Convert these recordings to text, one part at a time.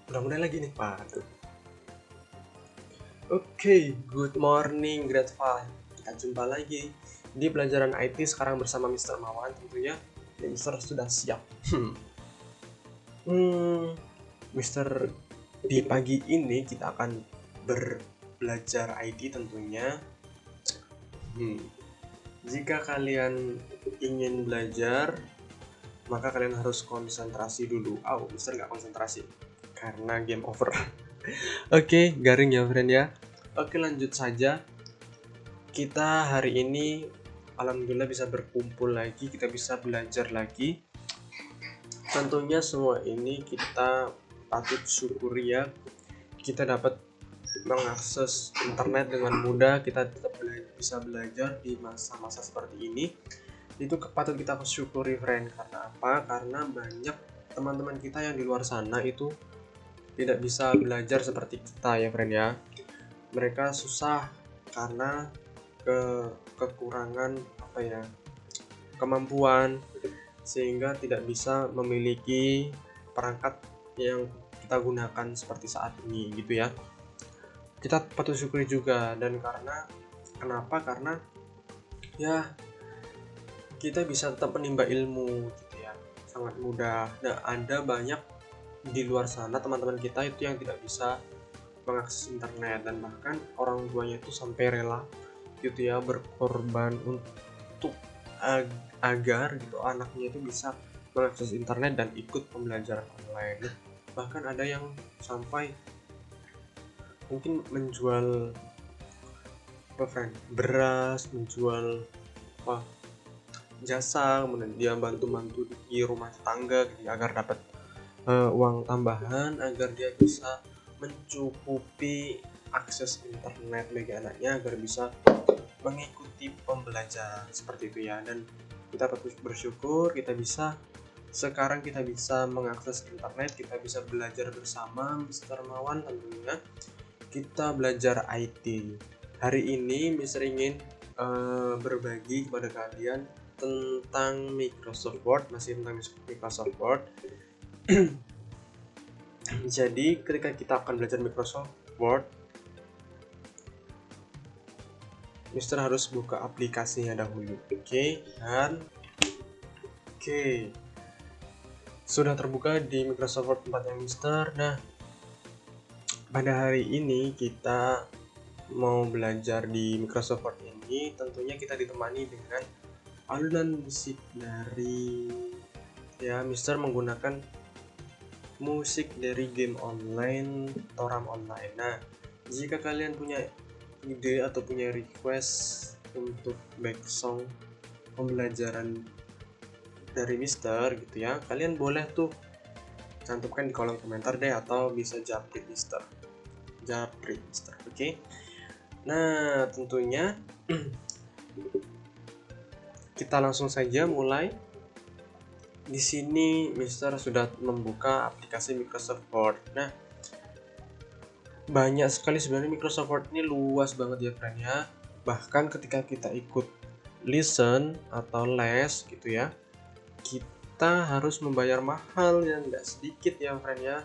Udah mulai lagi nih, Pak. Oke, good morning Grade 5. Kita jumpa lagi di pelajaran IT sekarang bersama Mr. Mawan tentunya. Mr. sudah siap. Mr. Di pagi ini kita akan belajar IT tentunya. Jika kalian ingin belajar, maka kalian harus konsentrasi dulu. Mr. nggak konsentrasi karena game over. Oke, garing ya friend ya. Oke, lanjut saja. Kita hari ini alhamdulillah bisa berkumpul lagi, kita bisa belajar lagi. Tentunya semua ini kita patut syukuri ya. Kita dapat mengakses internet dengan mudah, kita tetap bisa belajar di masa-masa seperti ini. Itu patut kita syukuri friend. Karena apa? Karena banyak teman-teman kita yang di luar sana itu tidak bisa belajar seperti kita ya friend ya. Mereka susah karena kekurangan kemampuan, sehingga tidak bisa memiliki perangkat yang kita gunakan seperti saat ini gitu ya. Kita patut syukuri juga, dan karena ya kita bisa tetap menimba ilmu gitu ya, sangat mudah. Nah, ada banyak di luar sana teman-teman kita itu yang tidak bisa mengakses internet, dan bahkan orang tuanya itu sampai rela gitu ya berkorban untuk agar gitu anaknya itu bisa mengakses internet dan ikut pembelajaran online. Bahkan ada yang sampai mungkin menjual beras, menjual jasa, kemudian dia bantu-bantu di rumah tangga gitu, agar dapat uang tambahan agar dia bisa mencukupi akses internet bagi anaknya agar bisa mengikuti pembelajaran seperti itu ya. Dan kita patut bersyukur sekarang kita bisa mengakses internet, kita bisa belajar bersama Mr. Mawan tentunya. Kita belajar IT. Hari ini Mr. ingin berbagi kepada kalian tentang Microsoft Word, masih tentang Microsoft Word. Jadi ketika kita akan belajar Microsoft Word, Mister harus buka aplikasinya dahulu. Oke. Sudah terbuka di Microsoft Word tempatnya Mister. Nah, pada hari ini kita mau belajar di Microsoft Word ini, tentunya kita ditemani dengan alunan musik dari Mister menggunakan musik dari game online Toram Online. Nah, jika kalian punya ide atau punya request untuk back song pembelajaran dari Mister gitu ya, kalian boleh tuh cantumkan di kolom komentar deh, atau bisa japri Mister. Oke. Nah, tentunya kita langsung saja mulai. Di sini Mister sudah membuka aplikasi Microsoft Word. Nah, banyak sekali sebenarnya Microsoft Word ini, luas banget ya friend ya. Bahkan ketika kita ikut listen atau les gitu ya, kita harus membayar mahal yang tidak sedikit ya friend ya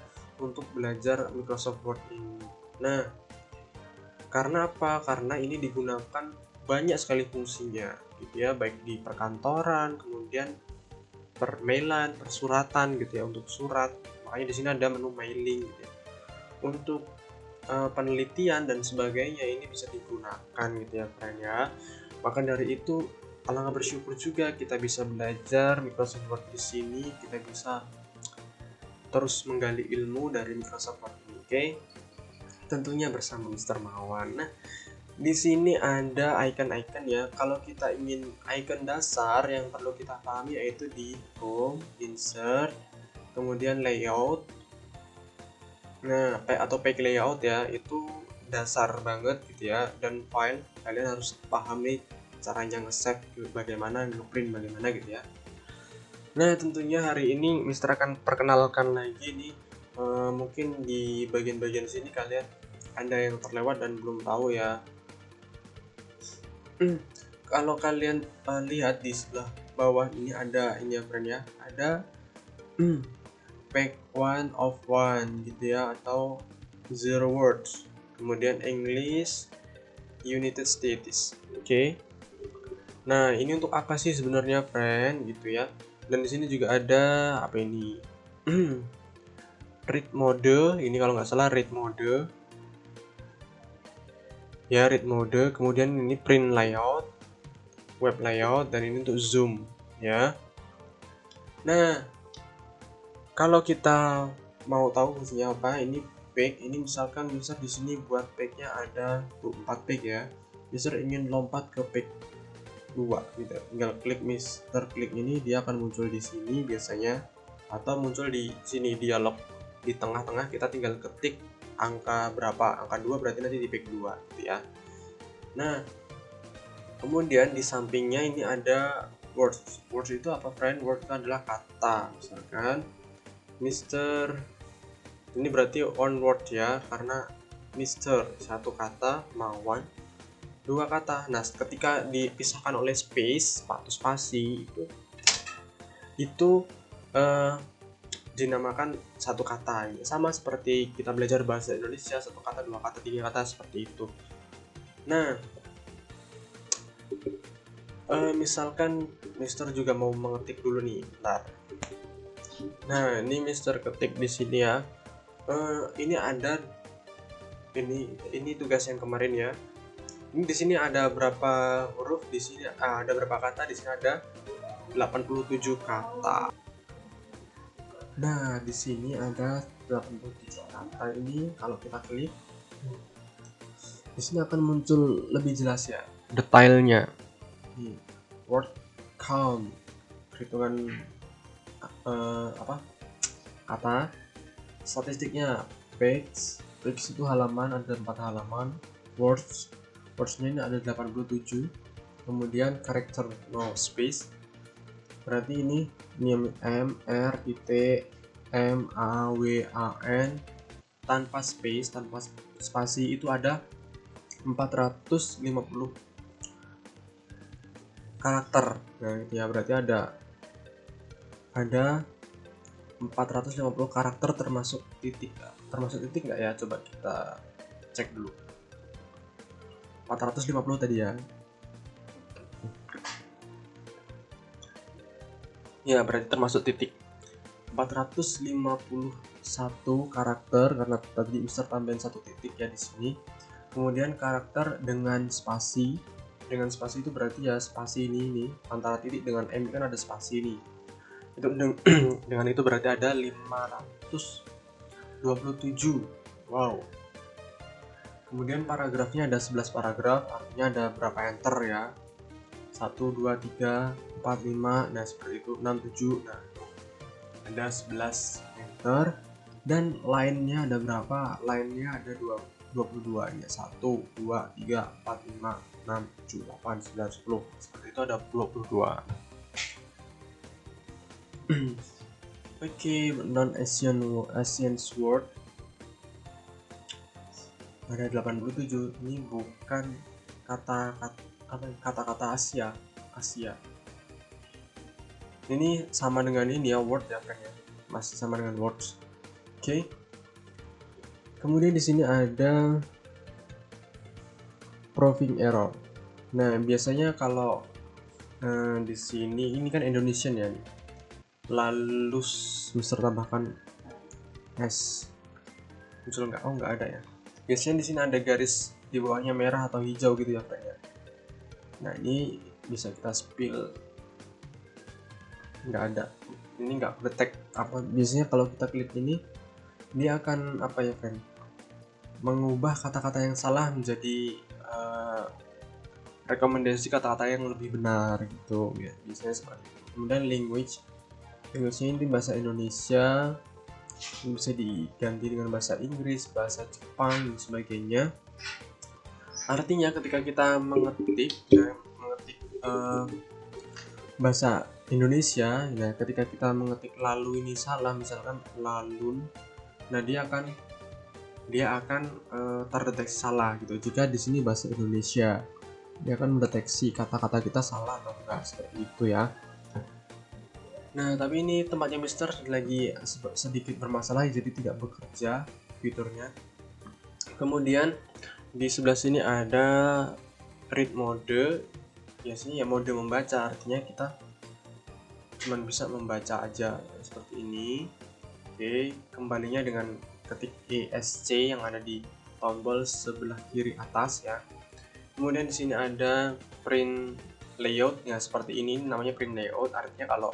untuk belajar Microsoft Word ini. Nah, karena apa? Karena ini digunakan banyak sekali fungsinya gitu ya, baik di perkantoran, kemudian permailan, persuratan gitu ya, untuk surat. Makanya di sini ada menu mailing gitu ya. Untuk penelitian dan sebagainya ini bisa digunakan gitu ya friend ya. Maka dari itu alangkah bersyukur juga kita bisa belajar Microsoft Word di sini, kita bisa terus menggali ilmu dari Microsoft Word ini. Oke. Tentunya bersama Mr. Mawan. Nah, di sini ada icon-icon ya. Kalau kita ingin icon dasar yang perlu kita pahami yaitu di Home, Insert, kemudian Layout. Nah, atau Page Layout ya, itu dasar banget gitu ya. Dan File, kalian harus paham nih caranya nge-save bagaimana, nge-print bagaimana gitu ya. Nah, tentunya hari ini Mister akan perkenalkan lagi nih. Mungkin di bagian-bagian sini kalian ada yang terlewat dan belum tahu ya. Kalau kalian lihat di sebelah bawah ini ada ini ya friend ya, ada pack 1 of 1 gitu ya, atau 0 words. Kemudian English, United States. Oke. Nah, ini untuk apa sih sebenarnya, friend, gitu ya. Dan di sini juga ada apa ini? Read mode, ini kalau nggak salah read mode. Ya, read mode. Kemudian ini print layout, web layout, dan ini untuk zoom ya. Nah, kalau kita mau tahu fungsinya apa, ini page, ini misalkan user di sini buat page-nya ada 4 page ya. User ingin lompat ke page 2 gitu. Tinggal klik klik ini, dia akan muncul di sini biasanya, atau muncul di sini dialog di tengah-tengah, kita tinggal ketik angka berapa, angka 2 berarti nanti di page 2 gitu ya. Nah, kemudian di sampingnya ini ada words. Words itu apa, friend? Words itu adalah kata. Misalkan Mister, ini berarti one word ya, karena Mister satu kata, Mawan dua kata. Nah, ketika dipisahkan oleh space atau spasi itu dinamakan satu kata. Sama seperti kita belajar bahasa Indonesia, satu kata, dua kata, tiga kata, seperti itu. Nah, misalkan Mister juga mau mengetik dulu nih, bentar. Nah, ini Mister ketik di sini ya. Ini ada ini tugas yang kemarin ya. Ini di sini ada berapa huruf? Di sini ada berapa kata? Di sini ada 87 kata. Nah, di sini ada 87 kata. Ini kalau kita klik, di sini akan muncul lebih jelas ya detailnya. Word count, perhitungan kata, statistiknya, page itu halaman, ada 4 halaman, wordsnya ini ada 87, kemudian karakter no space, berarti ini M R I T M A W A N tanpa space, tanpa spasi, itu ada 450 karakter. Nah, itu ya, berarti ada 450 karakter termasuk titik nggak ya, coba kita cek dulu. 450 tadi ya. Ya, berarti termasuk titik. 451 karakter karena tadi Mister tambahin satu titik ya di sini. Kemudian karakter dengan spasi. Dengan spasi itu berarti ya spasi ini antara titik dengan M kan ada spasi ini. Itu dengan itu berarti ada 527. Wow. Kemudian paragrafnya ada 11 paragraf, artinya ada berapa enter ya. 1 2 3 4 5, nah seperti itu, 6 7. Nah, ada 11 enter. Dan line-nya ada berapa? Line-nya ada 22 ya. 1 2 3 4 5 6 7 8 9 10. Seperti itu ada 22. Oke, non-Asian word ada 87. Ini bukan kata-kata Asia. Ini sama dengan ini ya, word ya kan ya, masih sama dengan words. Oke. Kemudian di sini ada proving error. Nah, biasanya kalau di sini ini kan Indonesian ya, lalu Mister tambahkan S, muncul nggak? Oh, nggak ada ya. Biasanya di sini ada garis di bawahnya merah atau hijau gitu ya, Pak ya. Nah, ini bisa kita spill, nggak ada. Ini nggak detect apa. Biasanya kalau kita klik ini, dia akan apa ya, friend, mengubah kata-kata yang salah menjadi rekomendasi kata-kata yang lebih benar gitu ya, biasanya seperti itu. Kemudian language-nya ini bahasa Indonesia, bisa diganti dengan bahasa Inggris, bahasa Jepang dan sebagainya. Artinya ketika kita mengetik bahasa Indonesia, nah ketika kita mengetik lalu ini salah, misalkan lalun, nah dia akan terdeteksi salah gitu. Jika di sini bahasa Indonesia, dia akan mendeteksi kata-kata kita salah atau enggak, seperti itu ya. Nah, tapi ini tempatnya Mister lagi sedikit bermasalah, jadi tidak bekerja fiturnya. Kemudian di sebelah sini ada read mode, biasanya ya mode membaca, artinya kita cuma bisa membaca aja seperti ini. Oke, kembalinya dengan ketik ESC yang ada di tombol sebelah kiri atas ya. Kemudian di sini ada print layout ya, seperti ini namanya print layout, artinya kalau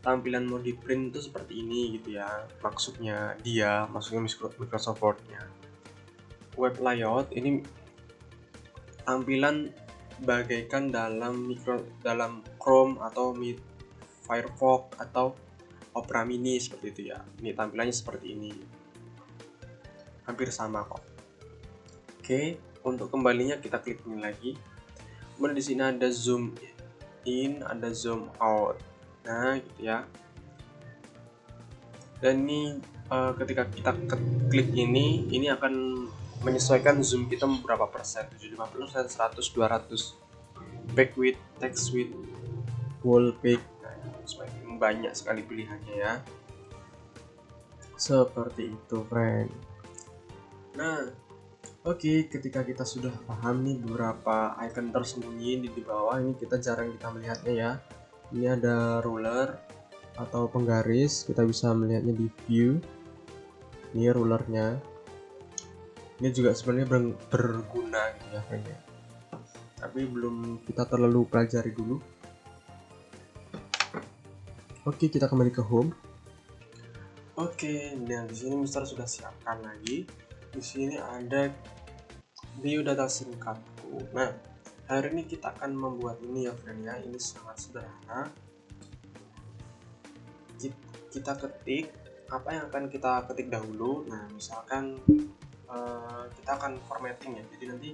tampilan mau di print itu seperti ini gitu ya, maksudnya Microsoft Word-nya. Web layout ini tampilan bagaikan dalam Chrome atau Firefox atau Opera Mini seperti itu ya. Ini tampilannya seperti ini, hampir sama kok. Oke, untuk kembalinya kita klik ini lagi. Kemudian di sini ada zoom in, ada zoom out. Nah, gitu ya. Dan ini ketika kita klik ini akan menyesuaikan zoom kita berapa persen, 75%, 100, 200. Back width, text width, wall pick. Nah, banyak sekali pilihannya ya. Seperti itu, friend. Nah, oke, ketika kita sudah paham nih beberapa icon tersembunyi di bawah ini, kita jarang kita melihatnya ya. Ini ada ruler atau penggaris, kita bisa melihatnya di view. Ini rulernya. Ini juga sebenarnya berguna gitu ya, friend ya. Tapi belum kita terlalu pelajari dulu. Oke, kita kembali ke home. Oke, dan di sini Mister sudah siapkan lagi. Di sini ada biodata singkatku. Nah, hari ini kita akan membuat ini ya, friend ya. Ini sangat sederhana. Kita ketik apa yang akan kita ketik dahulu. Nah, misalkan kita akan formatting ya. Jadi nanti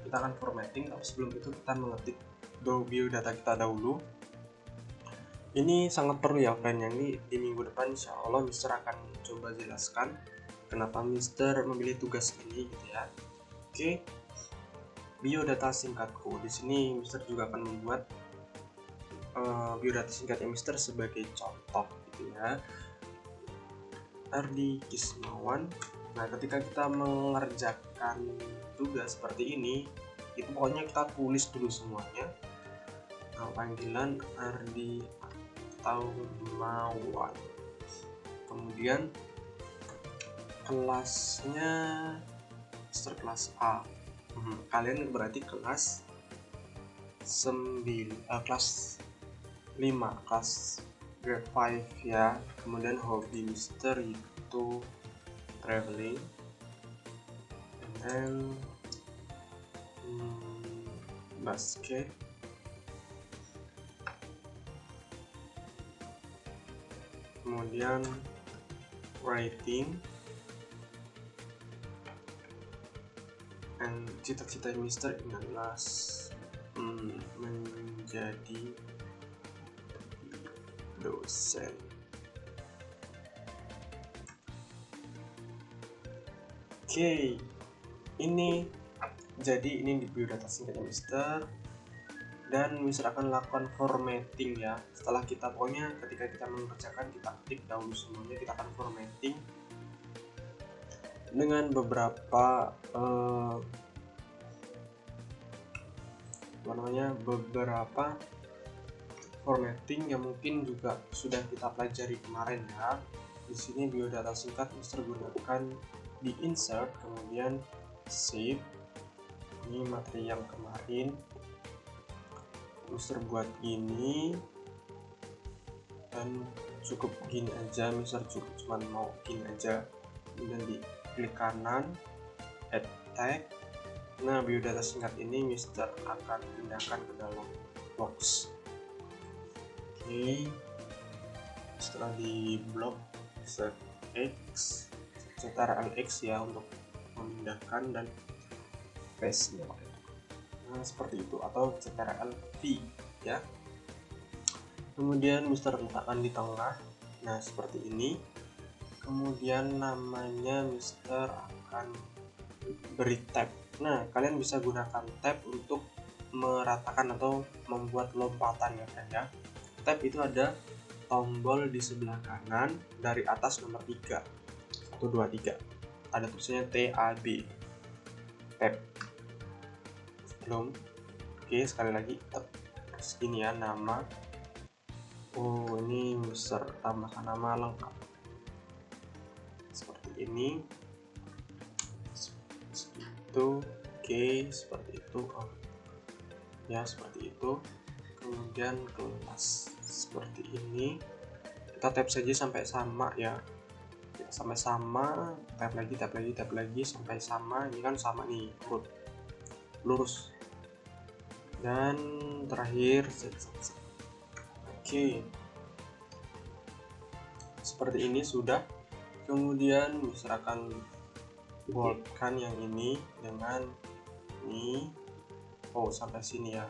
kita akan formatting, tapi sebelum itu kita mengetik biodata kita dahulu. Ini sangat perlu ya, friend. Yang ini di minggu depan insya Allah Mister akan coba jelaskan kenapa Mister memilih tugas ini gitu ya. Oke, biodata singkatku. Di sini Mister juga akan membuat biodata singkatnya Mister sebagai contoh gitu ya. Ardi Kismawan. Nah, ketika kita mengerjakan tugas seperti ini, itu pokoknya kita tulis dulu semuanya. Nah, panggilan Ardi Taumawan. Kemudian kelasnya Mister kelas A. Kalian berarti kelas 5, kelas grade 5 ya. Kemudian hobi Mister itu traveling, and basket, kemudian writing, dan cita-cita Mister adalah menjadi dosen. Oke, ini jadi ini di biodata singkatnya Mister, dan Mister akan lakukan formatting ya. Setelah kita pokoknya ketika kita mengerjakan, kita ketik dahulu semuanya, kita akan formatting dengan beberapa beberapa formatting yang mungkin juga sudah kita pelajari kemarin ya. Di sini biodata singkat Mister gunakan di insert, kemudian save. Ini materi yang kemarin Mister buat ini, dan cukup gini aja. Mister cuma mau gini aja. Kemudian di klik kanan, add tag. Nah, biodata singkat ini Mister akan pindahkan ke dalam box. Oke, setelah di blok set X, Ctrl+X ya untuk memindahkan, dan paste ya. Nah, seperti itu, atau Ctrl+V ya. Kemudian Mister letakkan di tengah. Nah, seperti ini. Kemudian namanya Mister akan beri tab. Nah, kalian bisa gunakan tab untuk meratakan atau membuat lompatan ya, friend ya. Tab itu ada tombol di sebelah kanan dari atas nomor 3. 1, 2, 3. Ada tulisannya TAB. Tab. Belum. Oke, sekali lagi. Terus ini ya, nama. Oh, ini user, tambahkan nama lengkap. Seperti ini. Itu. Oke, seperti itu. Oh. Ya, seperti itu. Kemudian kelas seperti ini, kita tap saja sampai sama ya, sampai sama, tap lagi sampai sama. Ini kan sama nih, lurus, dan terakhir oke, seperti ini sudah. Kemudian misalkan boldkan yang ini dengan ini. Oh, sampai sini ya.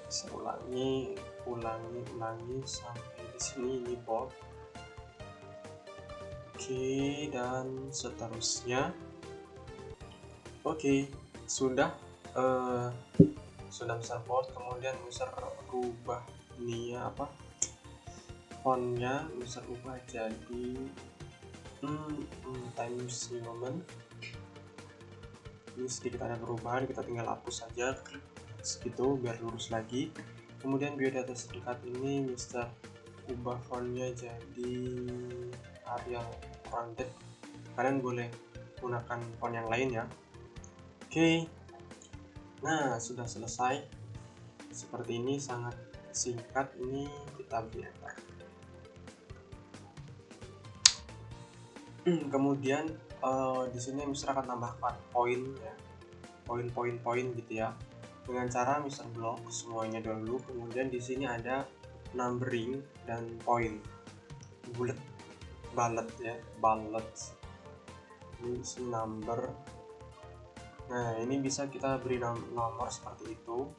Saya ulangi sampai di sini, ini bold. Oke, dan seterusnya. Oke, sudah besar bold. Kemudian user rubah ini apa, fontnya user ubah jadi Times New Roman. Ini sedikit ada perubahan, kita tinggal hapus saja, klik segitu biar lurus lagi. Kemudian biodata singkat ini Mister ubah fontnya jadi Arial rounded. Kalian boleh gunakan font yang lain ya. Oke, nah sudah selesai. Seperti ini, sangat singkat. Ini kita biarkan. Kemudian di sini Mister akan tambahkan poin ya, poin gitu ya, dengan cara Mister blok semuanya dulu. Kemudian di sini ada numbering dan poin, bullet ya, ini number. Nah, ini bisa kita beri nomor seperti itu,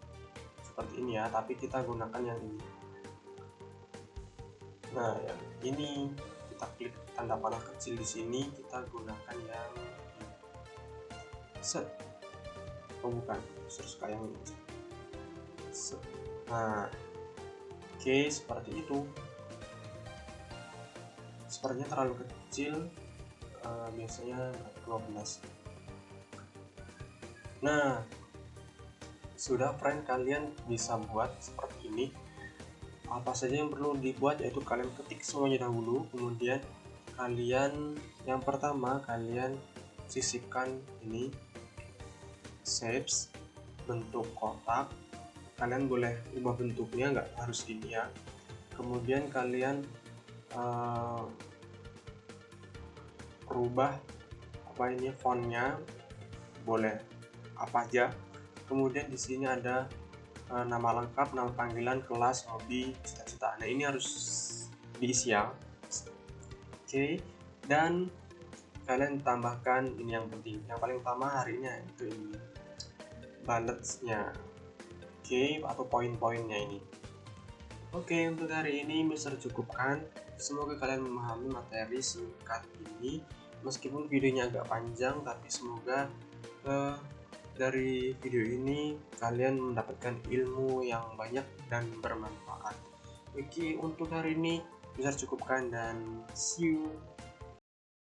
seperti ini ya, tapi kita gunakan yang ini. Nah, yang ini kita klik tanda panah kecil di sini, kita gunakan yang set. Oh bukan, suka yang ini. Set. Nah, oke, seperti itu. Sepertinya terlalu kecil, biasanya 12. Nah, sudah friend, kalian bisa buat seperti ini. Apa saja yang perlu dibuat, yaitu kalian ketik semuanya dahulu. Kemudian kalian yang pertama kalian sisipkan ini shapes, bentuk kotak. Kalian boleh ubah bentuknya, nggak harus ini ya. Kemudian kalian rubah apa ini fontnya, boleh apa aja. Kemudian di sini ada nama lengkap, nama panggilan, kelas, hobi, cita-cita. Nah, ini harus diisi ya. Oke, dan kalian tambahkan ini yang penting, yang paling utama harinya itu ini, bullets-nya. Oke, atau poin-poinnya ini. Oke, untuk hari ini Mister cukupkan. Semoga kalian memahami materi singkat ini. Meskipun videonya agak panjang, tapi semoga dari video ini kalian mendapatkan ilmu yang banyak dan bermanfaat. Oke, untuk hari ini Mister cukupkan dan see you.